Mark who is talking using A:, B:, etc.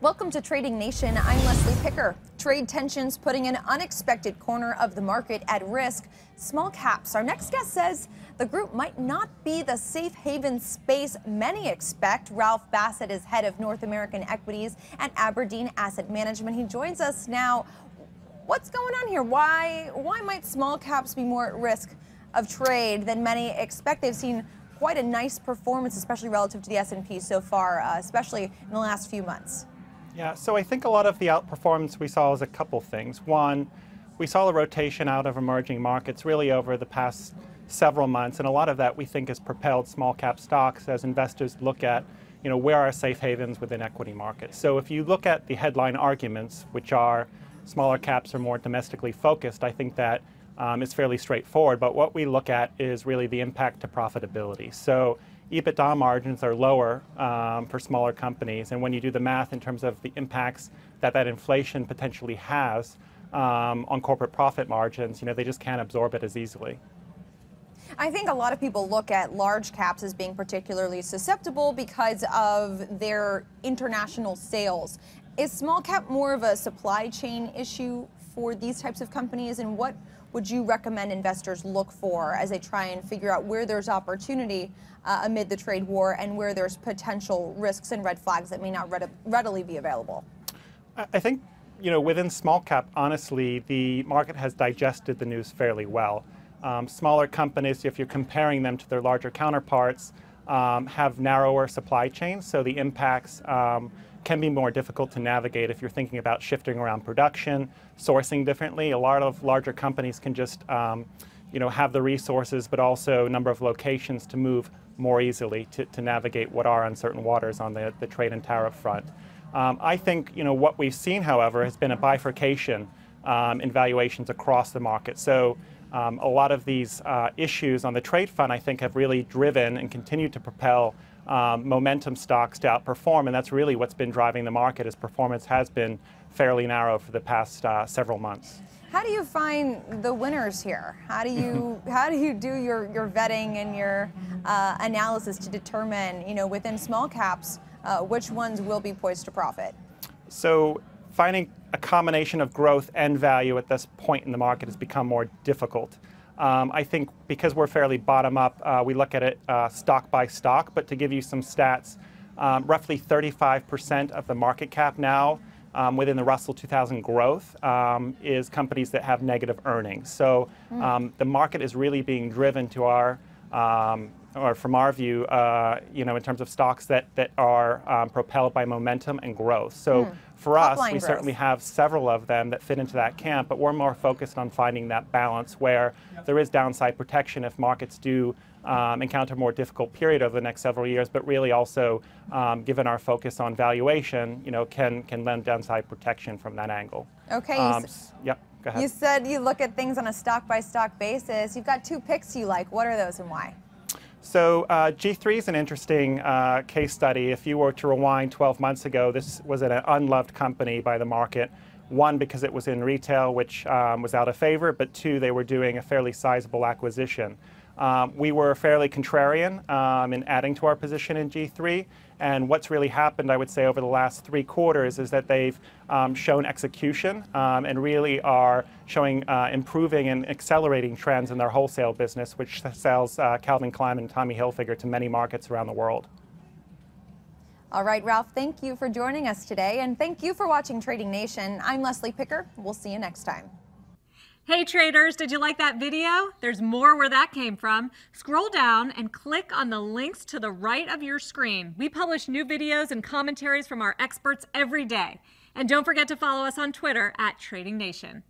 A: Welcome to Trading Nation. I'm Leslie Picker. Trade tensions putting an unexpected corner of the market at risk. Small caps. Our next guest says the group might not be the safe haven space many expect. Ralph Bassett is head of North American equities at Aberdeen Asset Management. He joins us now. What's going on here? Why might small caps be more at risk of trade than many expect? They've seen quite a nice performance, especially relative to the S&P so far, especially in the last few months.
B: Yeah, so I think a lot of the outperformance we saw is a couple things. One, we saw a rotation out of emerging markets really over the past several months, and a lot of that we think has propelled small cap stocks as investors look at, where are safe havens within equity markets. So if you look at the headline arguments, which are smaller caps are more domestically focused, I think that is fairly straightforward. But what we look at is really the impact to profitability. So EBITDA margins are lower for smaller companies, and when you do the math in terms of the impacts that inflation potentially has on corporate profit margins, they just can't absorb it as easily.
A: I think a lot of people look at large caps as being particularly susceptible because of their international sales. Is small cap more of a supply chain issue for these types of companies, and what would you recommend investors look for as they try and figure out where there's opportunity amid the trade war and where there's potential risks and red flags that may not readily be available?
B: I think, within small cap, honestly, the market has digested the news fairly well. Smaller companies, if you're comparing them to their larger counterparts, have narrower supply chains, so the impacts can be more difficult to navigate if you're thinking about shifting around production, sourcing differently. A lot of larger companies can just have the resources, but also a number of locations to move more easily to navigate what are uncertain waters on the trade and tariff front. I think what we've seen, however, has been a bifurcation in valuations across the market. So a lot of these issues on the trade front, I think, have really driven and continue to propel momentum stocks to outperform, and that's really what's been driving the market, as performance has been fairly narrow for the past several months.
A: How do you find the winners here? How do you do your vetting and your analysis to determine, within small caps, which ones will be poised to profit?
B: So finding a combination of growth and value at this point in the market has become more difficult. I think because we're fairly bottom up, we look at it stock by stock, but to give you some stats, roughly 35% of the market cap now within the Russell 2000 growth is companies that have negative earnings. So the market is really being driven to our, or from our view, in terms of stocks that are propelled by momentum and growth. So for us, we certainly have several of them that fit into that camp, but we're more focused on finding that balance where there is downside protection if markets do encounter a more difficult period over the next several years, but really also, given our focus on valuation, can lend downside protection from that angle.
A: Okay.
B: Yep, go ahead.
A: You said you look at things on a stock-by-stock basis. You've got two picks you like. What are those and why?
B: So G3 is an interesting case study. If you were to rewind 12 months ago, this was an unloved company by the market. One, because it was in retail, which was out of favor, but two, they were doing a fairly sizable acquisition. We were fairly contrarian in adding to our position in G3, and what's really happened, I would say, over the last 3 quarters is that they've shown execution and really are showing improving and accelerating trends in their wholesale business, which sells Calvin Klein and Tommy Hilfiger to many markets around the world.
A: All right, Ralph, thank you for joining us today, and thank you for watching Trading Nation. I'm Leslie Picker. We'll see you next time.
C: Hey traders, did you like that video? There's more where that came from. Scroll down and click on the links to the right of your screen. We publish new videos and commentaries from our experts every day. And don't forget to follow us on Twitter @Trading Nation.